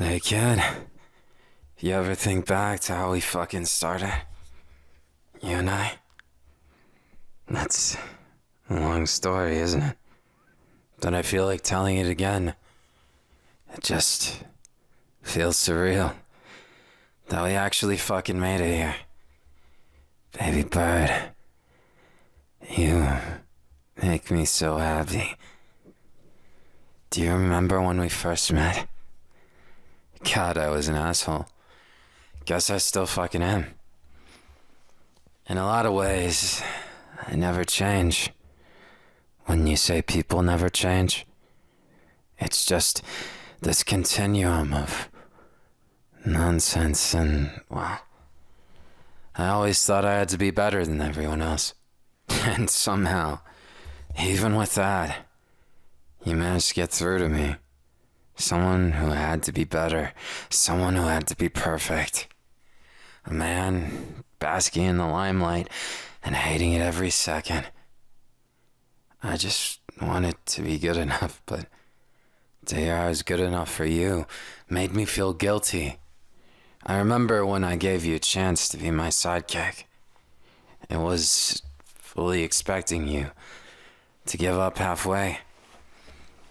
Hey kid, you ever think back to how we fucking started? You and I? That's a long story, isn't it? But I feel like telling it again. It just feels surreal. That we actually fucking made it here. Baby bird, you make me so happy. Do you remember when we first met? God, I was an asshole. Guess I still fucking am. In a lot of ways, I never change. When you say people never change, it's just this continuum of nonsense and, well, I always thought I had to be better than everyone else. And somehow, even with that, you managed to get through to me. Someone who had to be better. Someone who had to be perfect. A man basking in the limelight and hating it every second. I just wanted to be good enough, but to hear I was good enough for you made me feel guilty. I remember when I gave you a chance to be my sidekick. It was fully expecting you to give up halfway.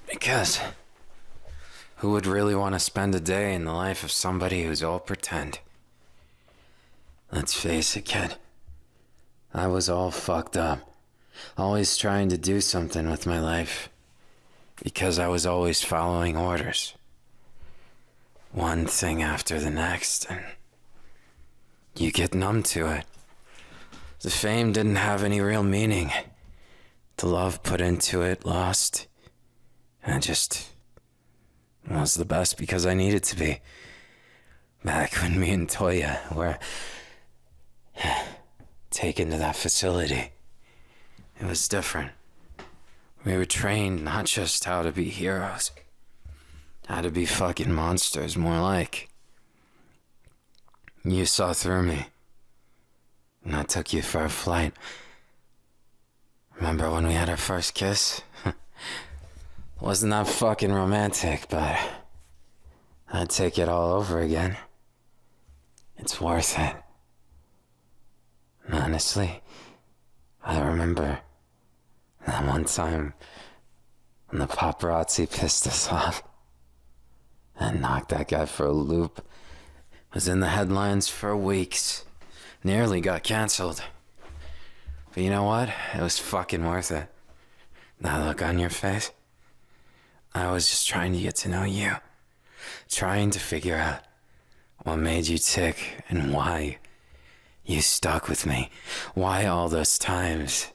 Because who would really want to spend a day in the life of somebody who's all pretend? Let's face it, kid. I was all fucked up. Always trying to do something with my life. Because I was always following orders. One thing after the next, and you get numb to it. The fame didn't have any real meaning. The love put into it lost. And I just was the best because I needed to be. Back when me and Toya were taken to that facility, it was different. We were trained not just how to be heroes, how to be fucking monsters, more like. You saw through me, and I took you for a flight. Remember when we had our first kiss? Wasn't that fucking romantic, but I'd take it all over again. It's worth it. And honestly, I remember that one time when the paparazzi pissed us off and knocked that guy for a loop. Was in the headlines for weeks. Nearly got canceled. But you know what? It was fucking worth it. That look on your face? I was just trying to get to know you. Trying to figure out what made you tick and why you stuck with me. Why all those times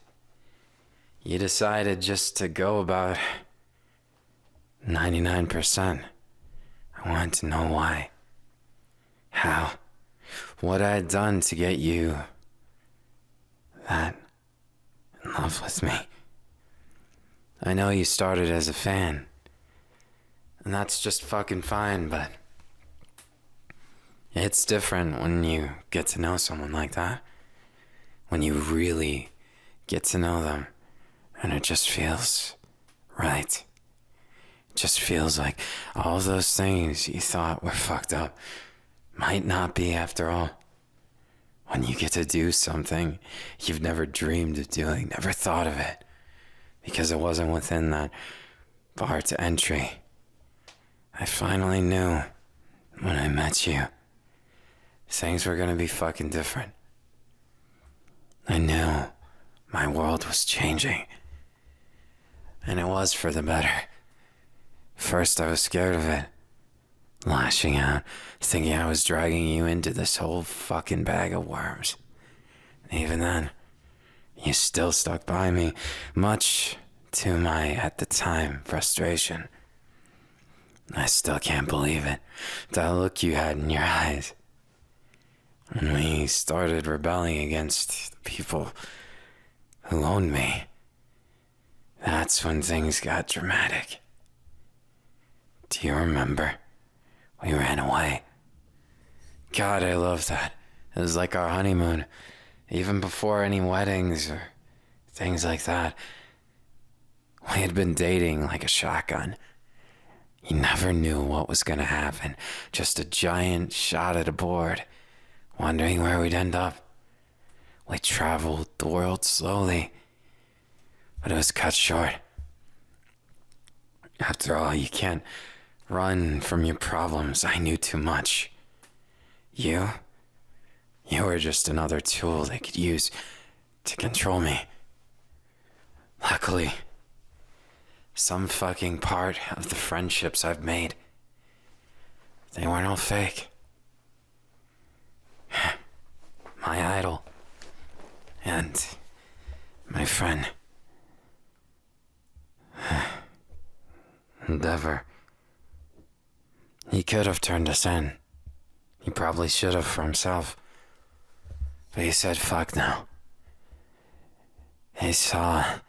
you decided just to go about 99%. I wanted to know why. How? What I had done to get you that in love with me. I know you started as a fan, and that's just fucking fine, but it's different when you get to know someone like that. When you really get to know them, and it just feels right. It just feels like all those things you thought were fucked up might not be after all. When you get to do something you've never dreamed of doing, never thought of it, because it wasn't within that bar to entry. I finally knew when I met you, things were gonna be fucking different. I knew my world was changing, and it was for the better. First I was scared of it, lashing out, thinking I was dragging you into this whole fucking bag of worms. Even then, you still stuck by me, much to my, at the time, frustration. I still can't believe it, that look you had in your eyes. When we started rebelling against the people who owned me, that's when things got dramatic. Do you remember? We ran away. God, I love that. It was like our honeymoon. Even before any weddings or things like that. We had been dating like a shotgun. You never knew what was gonna happen. Just a giant shot at a board, wondering where we'd end up. We traveled the world slowly, but it was cut short. After all, you can't run from your problems. I knew too much. You were just another tool they could use to control me. Luckily, some fucking part of the friendships I've made, they weren't all fake. My idol and my friend Endeavor, he could have turned us in. He probably should have for himself. But he said fuck no. He saw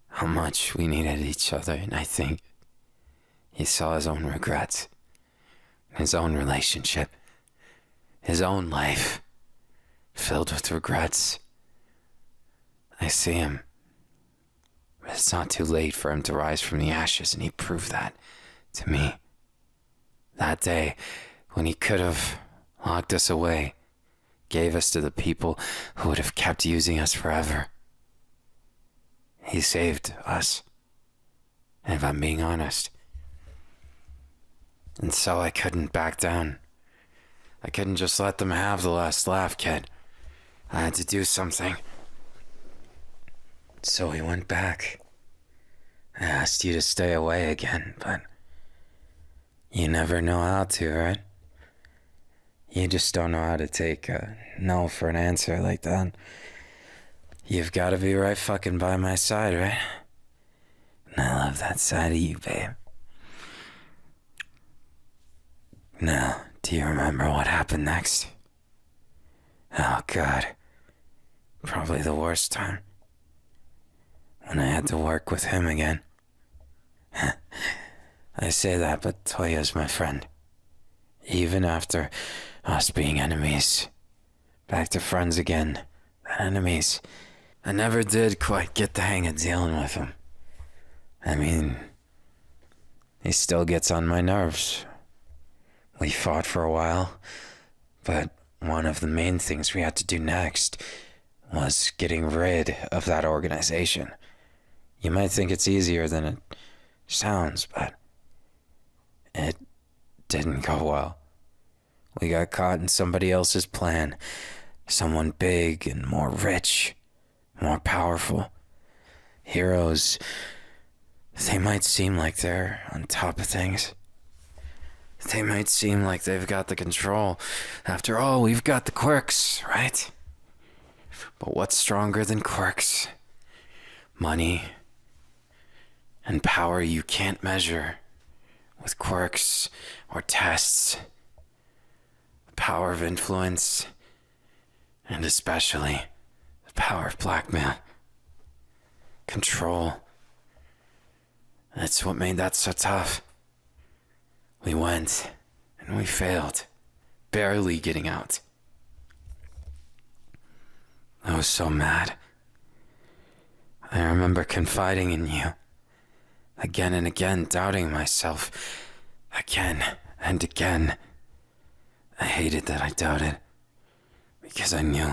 how much we needed each other, and I think he saw his own regrets, his own relationship, his own life filled with regrets. I see him. But it's not too late for him to rise from the ashes, and he proved that to me. That day, when he could have locked us away, gave us to the people who would have kept using us forever. He saved us, and if I'm being honest. And so I couldn't back down. I couldn't just let them have the last laugh, kid. I had to do something. So we went back. I asked you to stay away again, but you never know how to, right? You just don't know how to take a no for an answer like that. You've got to be right fucking by my side, right? And I love that side of you, babe. Now, do you remember what happened next? Oh, God. Probably the worst time. When I had to work with him again. I say that, but Toya's my friend. Even after us being enemies. Back to friends again. Enemies. I never did quite get the hang of dealing with him. I mean, he still gets on my nerves. We fought for a while, but one of the main things we had to do next was getting rid of that organization. You might think it's easier than it sounds, but it didn't go well. We got caught in somebody else's plan. Someone big and more rich, more powerful. Heroes, they might seem like they're on top of things. They might seem like they've got the control. After all, we've got the quirks, right? But what's stronger than quirks? Money and power you can't measure with quirks or tests. The power of influence, and especially the power of blackmail. Control. That's what made that so tough. We went, and we failed, barely getting out. I was so mad. I remember confiding in you, again and again, doubting myself, again and again. I hated that I doubted, because I knew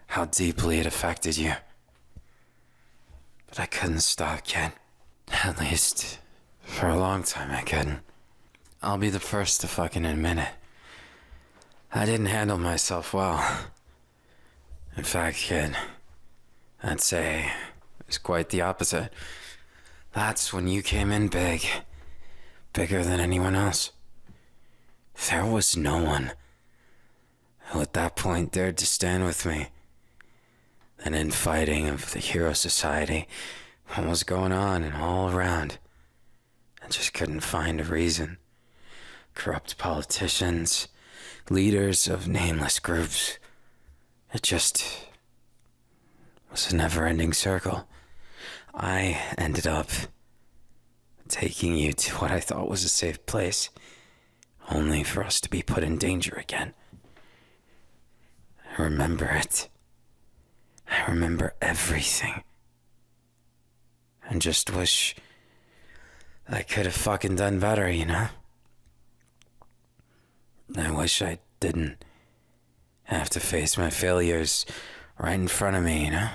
how deeply it affected you. But I couldn't stop, kid. At least, for a long time I couldn't. I'll be the first to fucking admit it. I didn't handle myself well. In fact, kid, I'd say it was quite the opposite. That's when you came in big. Bigger than anyone else. There was no one who at that point dared to stand with me. An infighting of the hero society, what was going on and all around. I just couldn't find a reason. Corrupt politicians, leaders of nameless groups. It just was a never-ending circle. I ended up taking you to what I thought was a safe place, only for us to be put in danger again. I remember it. I remember everything. And just wish I could have fucking done better, you know? I wish I didn't have to face my failures right in front of me, you know?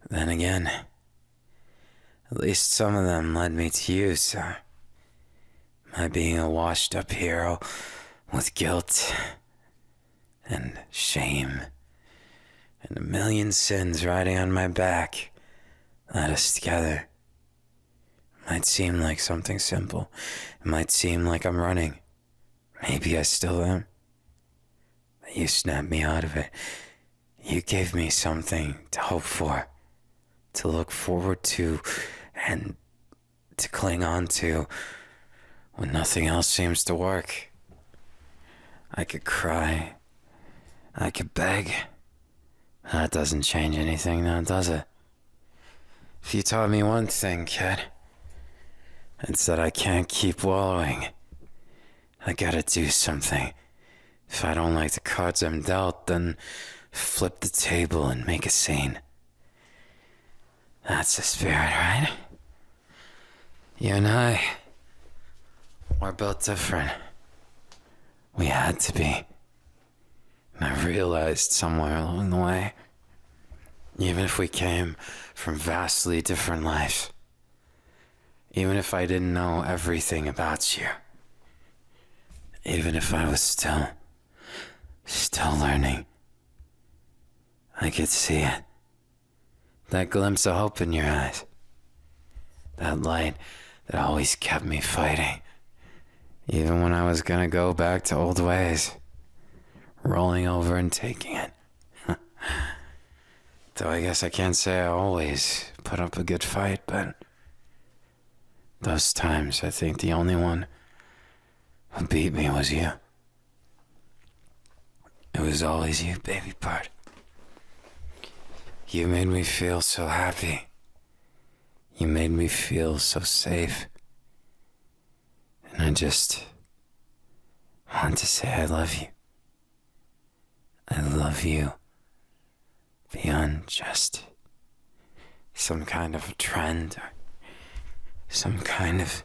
Then again, at least some of them led me to you, so my being a washed up hero with guilt and shame and a million sins riding on my back led us together. It might seem like something simple. It might seem like I'm running. Maybe I still am. But you snapped me out of it. You gave me something to hope for, to look forward to, and to cling on to when nothing else seems to work. I could cry. I could beg. That doesn't change anything now, does it? If you taught me one thing, kid, it's that I can't keep wallowing. I gotta do something. If I don't like the cards I'm dealt, then flip the table and make a scene. That's the spirit, right? You and I, we're built different. We had to be. And I realized somewhere along the way, even if we came from vastly different lives, even if I didn't know everything about you, even if I was still learning, I could see it. That glimpse of hope in your eyes. That light that always kept me fighting. Even when I was gonna go back to old ways. Rolling over and taking it. Though I guess I can't say I always put up a good fight, but those times I think the only one who beat me was you. It was always you, baby bird. You made me feel so happy. You made me feel so safe. And I just want to say I love you. I love you beyond just some kind of a trend or some kind of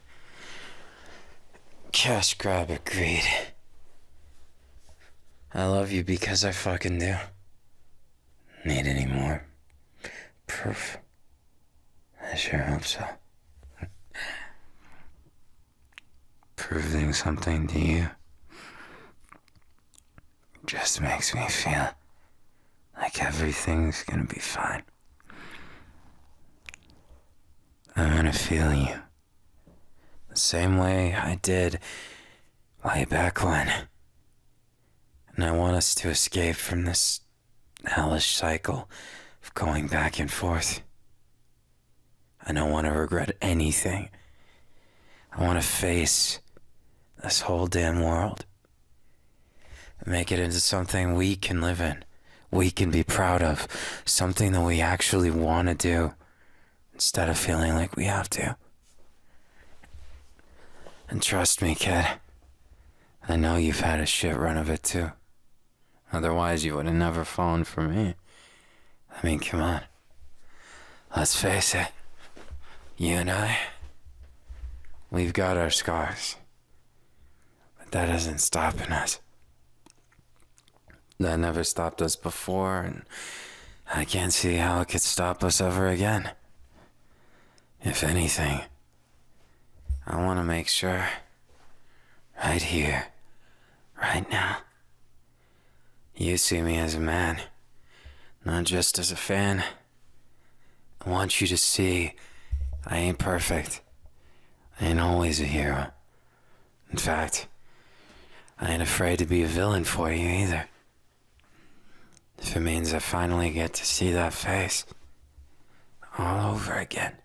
cash grab or greed. I love you because I fucking do. Need any more proof? I sure hope so. Proving something to you just makes me feel like everything's gonna be fine. I'm gonna feel you the same way I did way back when. And I want us to escape from this hellish cycle of going back and forth. I don't want to regret anything. I want to face this whole damn world and make it into something we can live in, we can be proud of, something that we actually want to do instead of feeling like we have to. And trust me, kid, I know you've had a shit run of it too. Otherwise you would have never fallen for me. I mean, come on. Let's face it. You and I, we've got our scars. But that isn't stopping us. That never stopped us before, and I can't see how it could stop us ever again. If anything, I want to make sure, right here, right now, you see me as a man, not just as a fan. I want you to see I ain't perfect. I ain't always a hero. In fact, I ain't afraid to be a villain for you either. If it means I finally get to see that face all over again.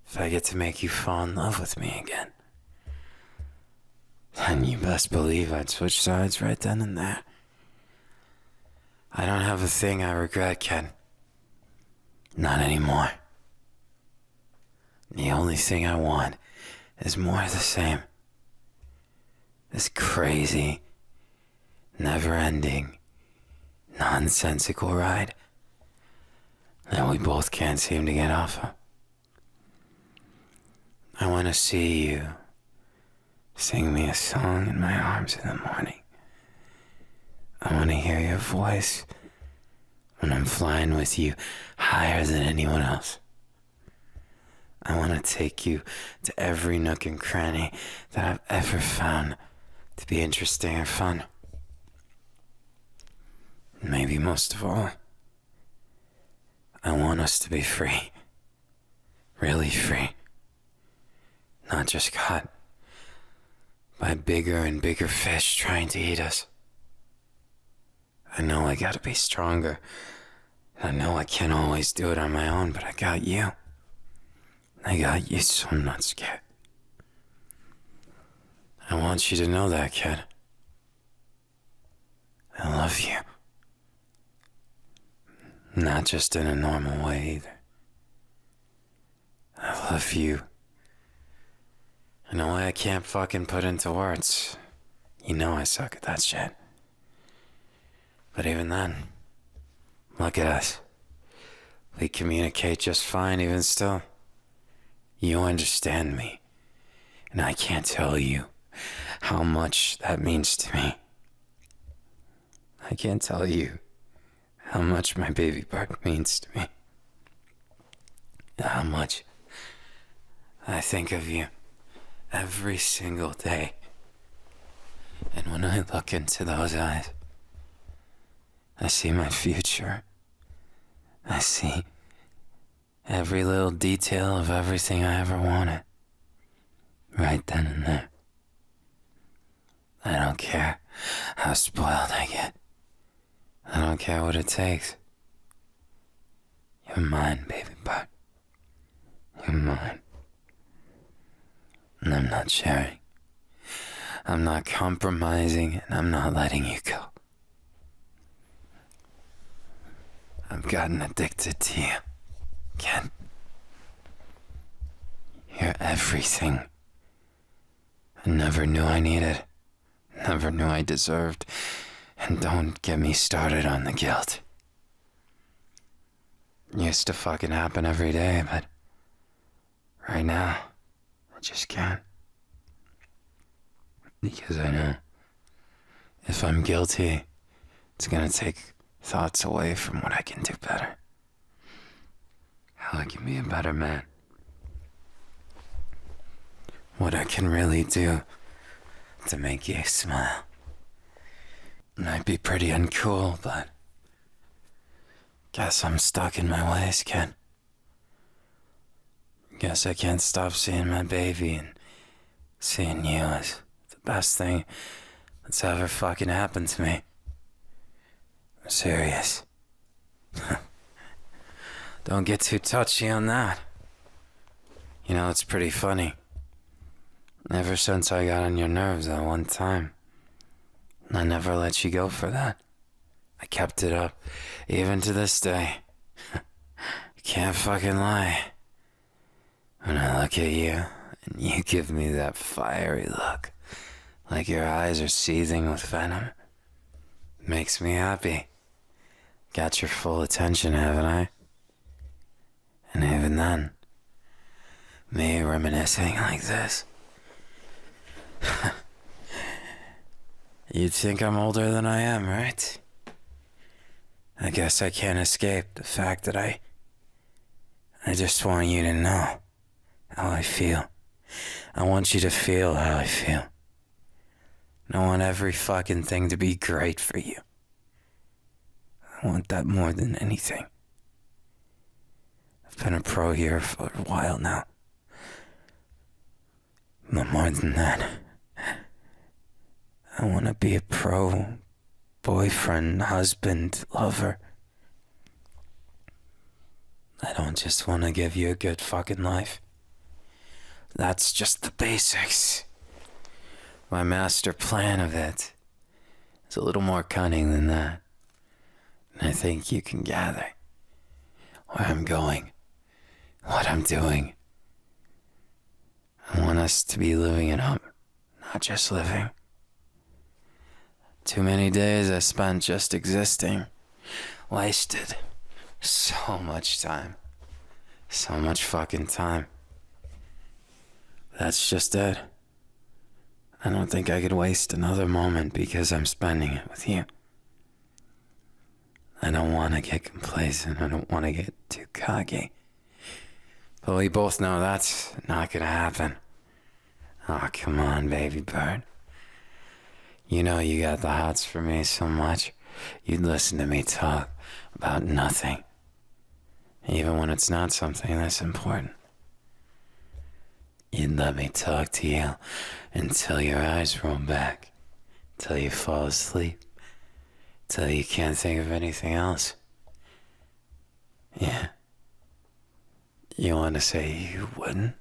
If I get to make you fall in love with me again. Then you best believe I'd switch sides right then and there. I don't have a thing I regret, Ken. Not anymore. The only thing I want is more of the same. This crazy, never-ending, nonsensical ride that we both can't seem to get off of. I want to see you sing me a song in my arms in the morning. I want to hear your voice when I'm flying with you higher than anyone else. I want to take you to every nook and cranny that I've ever found to be interesting or fun. Maybe most of all, I want us to be free. Really free. Not just caught by bigger and bigger fish trying to eat us. I know I gotta be stronger. I know I can't always do it on my own, but I got you. I got you, so I'm not scared. I want you to know that, kid. I love you. Not just in a normal way either. I love you in a way I can't fucking put into words. You know I suck at that shit. But even then, look at us. We communicate just fine even still. You understand me. And I can't tell you how much that means to me. I can't tell you how much my baby bird means to me. How much I think of you every single day. And when I look into those eyes, I see my future. I see every little detail of everything I ever wanted. Right then and there. I don't care how spoiled I get. I don't care what it takes. You're mine, baby bird. You're mine. And I'm not sharing. I'm not compromising, and I'm not letting you go. I've gotten addicted to you, kid. You're everything I never knew I needed, never knew I deserved, and don't get me started on the guilt. It used to fucking happen every day, but right now, I just can't. Because I know if I'm guilty, it's gonna take thoughts away from what I can do better. How I can be a better man. What I can really do to make you smile. Might be pretty uncool, but guess I'm stuck in my ways, kid. Guess I can't stop seeing my baby and seeing you as the best thing that's ever fucking happened to me. I'm serious. Don't get too touchy on that. You know, it's pretty funny. Ever since I got on your nerves that one time, I never let you go for that. I kept it up, even to this day. Can't fucking lie. When I look at you, and you give me that fiery look, like your eyes are seething with venom, makes me happy. Got your full attention, haven't I? And even then, me reminiscing like this, you'd think I'm older than I am, right? I guess I can't escape the fact that I just want you to know how I feel. I want you to feel how I feel. I want every fucking thing to be great for you. I want that more than anything. I've been a pro here for a while now. But more than that, I want to be a pro boyfriend, husband, lover. I don't just want to give you a good fucking life. That's just the basics. My master plan of it is a little more cunning than that. And I think you can gather where I'm going, what I'm doing. I want us to be living it up, not just living. Too many days I spent just existing. Wasted. So much time. So much fucking time. That's just it. I don't think I could waste another moment because I'm spending it with you. I don't want to get complacent. I don't want to get too cocky. But we both know that's not gonna happen. Oh, come on, baby bird. You know you got the hots for me so much. You'd listen to me talk about nothing. Even when it's not something that's important. You'd let me talk to you until your eyes roll back. Till you fall asleep. Till you can't think of anything else. Yeah. You want to say you wouldn't?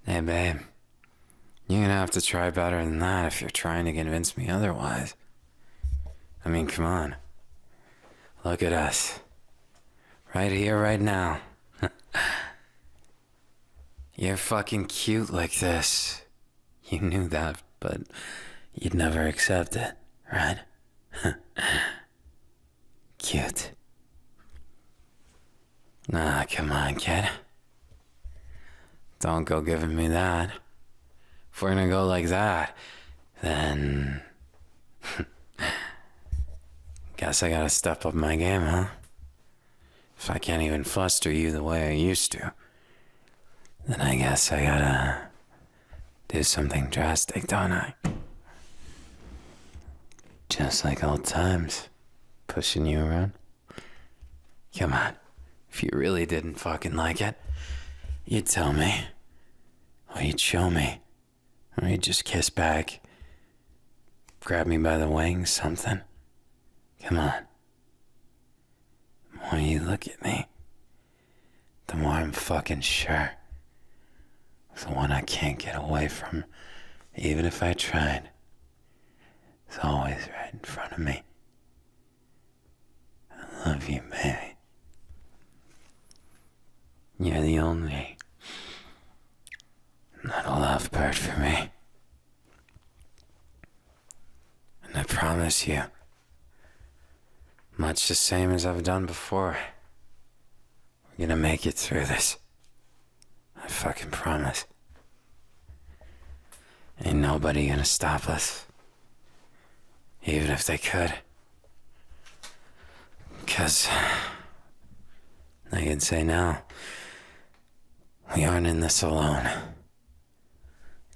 Hey, babe. You're gonna have to try better than that if you're trying to convince me otherwise. I mean, come on. Look at us. Right here, right now. You're fucking cute like this. You knew that, but you'd never accept it, right? Cute. Nah, come on, kid. Don't go giving me that. If we're gonna go like that, then... Guess I gotta step up my game, huh? If I can't even fluster you the way I used to, then I guess I gotta do something drastic, don't I? Just like old times, pushing you around. Come on, if you really didn't fucking like it, you'd tell me, or you'd show me, or you'd just kiss back, grab me by the wings, something. Come on. The more you look at me, the more I'm fucking sure. The one I can't get away from, even if I tried, is always right in front of me. I love you, baby. You're the only little lovebird for me. And I promise you, much the same as I've done before, we're gonna make it through this. I fucking promise. Ain't nobody gonna stop us. Even if they could. 'Cause I can say now, we aren't in this alone.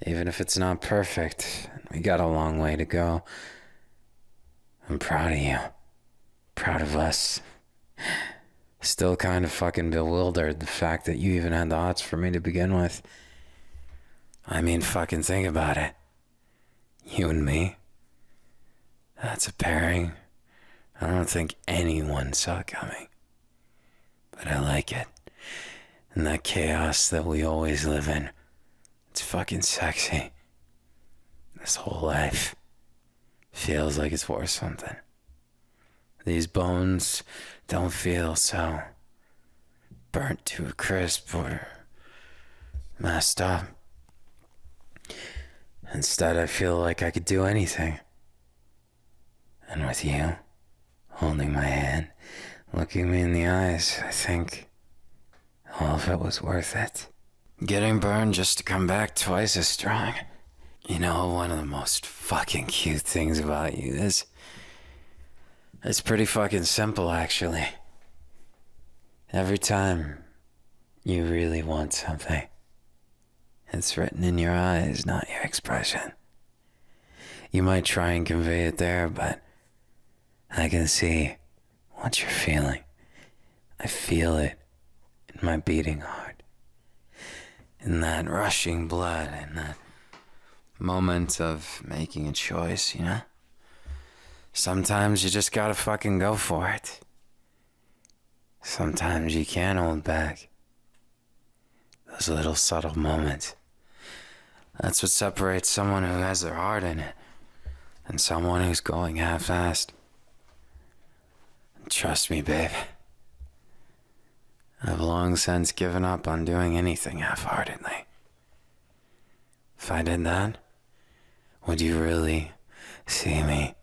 Even if it's not perfect, we got a long way to go. I'm proud of you. Proud of us. Still kind of fucking bewildered the fact that you even had the odds for me to begin with. I mean, fucking think about it. You and me. That's a pairing I don't think anyone saw coming. But I like it. And that chaos that we always live in. It's fucking sexy. This whole life feels like it's worth something. These bones don't feel so burnt to a crisp or messed up. Instead, I feel like I could do anything. And with you, holding my hand, looking me in the eyes, I think all of it was worth it. Getting burned just to come back twice as strong. You know, one of the most fucking cute things about you is it's pretty fucking simple, actually. Every time you really want something, it's written in your eyes, not your expression. You might try and convey it there, but I can see what you're feeling. I feel it in my beating heart, in that rushing blood, in that moment of making a choice, you know? Sometimes you just gotta fucking go for it. Sometimes you can't hold back. Those little subtle moments. That's what separates someone who has their heart in it and someone who's going half-assed. Trust me, babe. I've long since given up on doing anything half-heartedly. If I did that, would you really see me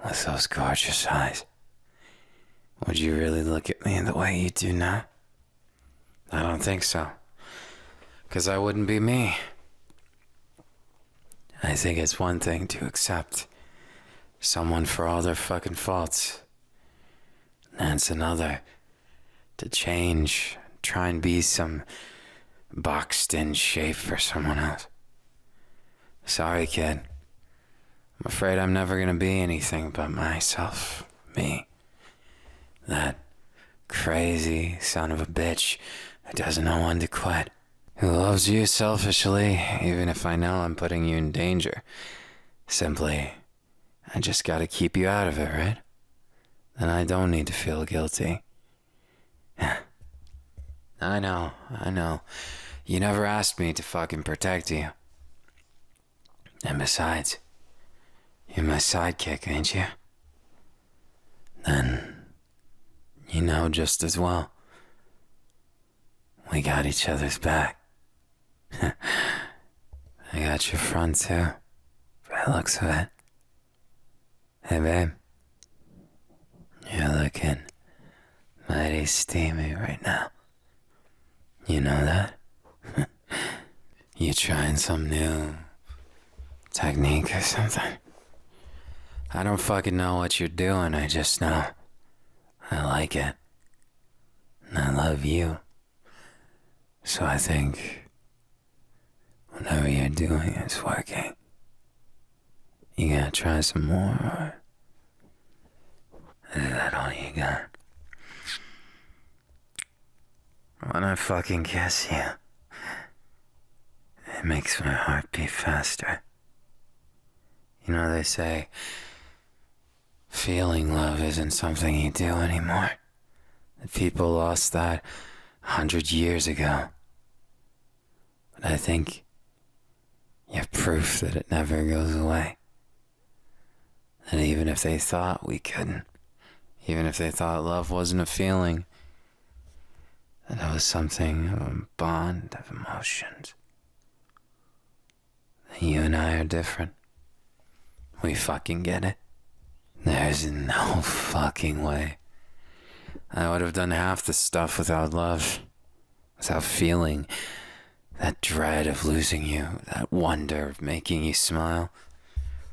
with those gorgeous eyes? Would you really look at me the way you do now? I don't think so. 'Cause I wouldn't be me. I think it's one thing to accept someone for all their fucking faults. And it's another to change, try and be some boxed in shape for someone else. Sorry, kid. I'm afraid I'm never gonna be anything but myself. Me. That crazy son of a bitch who doesn't know when to quit. Who loves you selfishly, even if I know I'm putting you in danger. Simply, I just gotta keep you out of it, right? Then I don't need to feel guilty. I know. You never asked me to fucking protect you. And besides, you're my sidekick, ain't you? Then, you know just as well. We got each other's back. I got your front too, by the looks of it. Hey babe, you're looking mighty steamy right now. You know that? You trying some new technique or something? I don't fucking know what you're doing, I just know I like it. And I love you. So I think whatever you're doing is working. You gotta try some more, or is that all you got? When I fucking kiss you, it makes my heart beat faster. You know, they say feeling love isn't something you do anymore. That people lost that 100 years ago. But I think you're proof that it never goes away. And even if they thought we couldn't, even if they thought love wasn't a feeling, that it was something of a bond of emotions. You and I are different. We fucking get it. There's no fucking way I would have done half the stuff without love, without feeling that dread of losing you, that wonder of making you smile.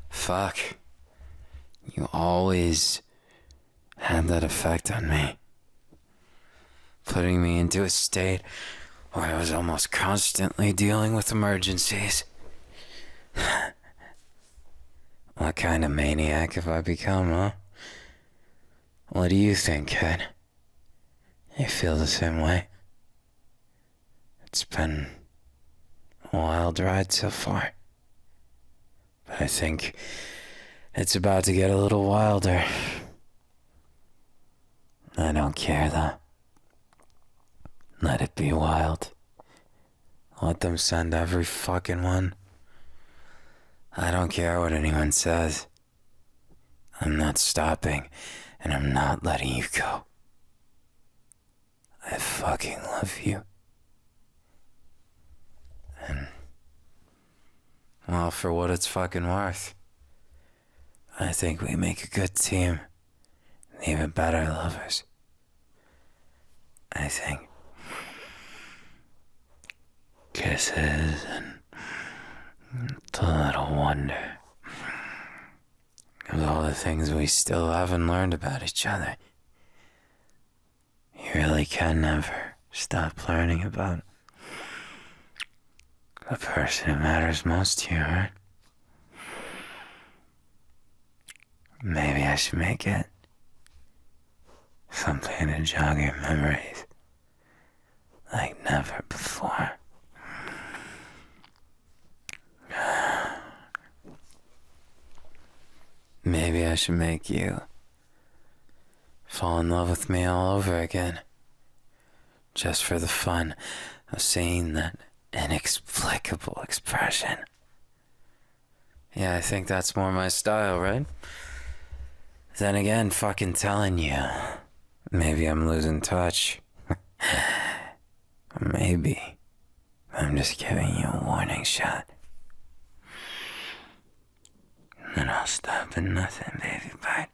Fuck. You always had that effect on me, putting me into a state where I was almost constantly dealing with emergencies. What kind of maniac have I become, huh? What do you think, kid? You feel the same way? It's been a wild ride so far, but I think it's about to get a little wilder. I don't care, though. Let it be wild. Let them send every fucking one. I don't care what anyone says. I'm not stopping, and I'm not letting you go. I fucking love you. And, well, for what it's fucking worth, I think we make a good team, and even better lovers. I think kisses and the little wonder of all the things we still haven't learned about each other. You really can never stop learning about the person who matters most to you, right? Maybe I should make it something to jog your memories like never before. Maybe I should make you fall in love with me all over again, just for the fun of seeing that inexplicable expression. Yeah, I think that's more my style, right? Then again, fucking telling you, maybe I'm losing touch. Maybe I'm just giving you a warning shot. And I'll stop at nothing, baby bite.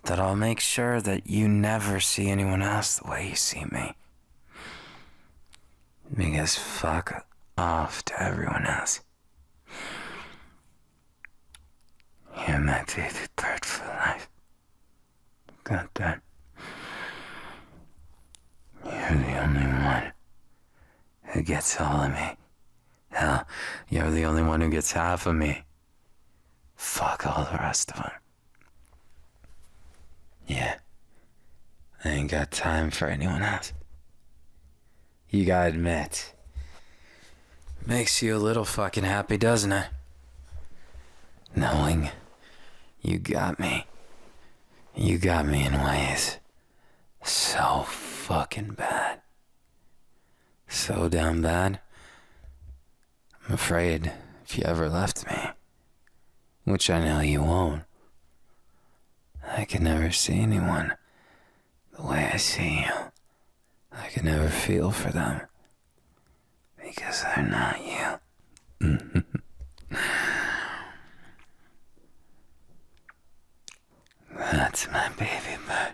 That I'll make sure that you never see anyone else the way you see me. Because fuck off to everyone else. You're my baby bird for life. Got that? You're the only one who gets all of me. Hell, you're the only one who gets half of me. Fuck all the rest of them. Yeah, I ain't got time for anyone else. You gotta admit, makes you a little fucking happy, doesn't it? Knowing you got me. You got me in ways so fucking bad. So damn bad. I'm afraid if you ever left me, which I know you won't, I could never see anyone the way I see you. I could never feel for them because they're not you. That's my baby bird.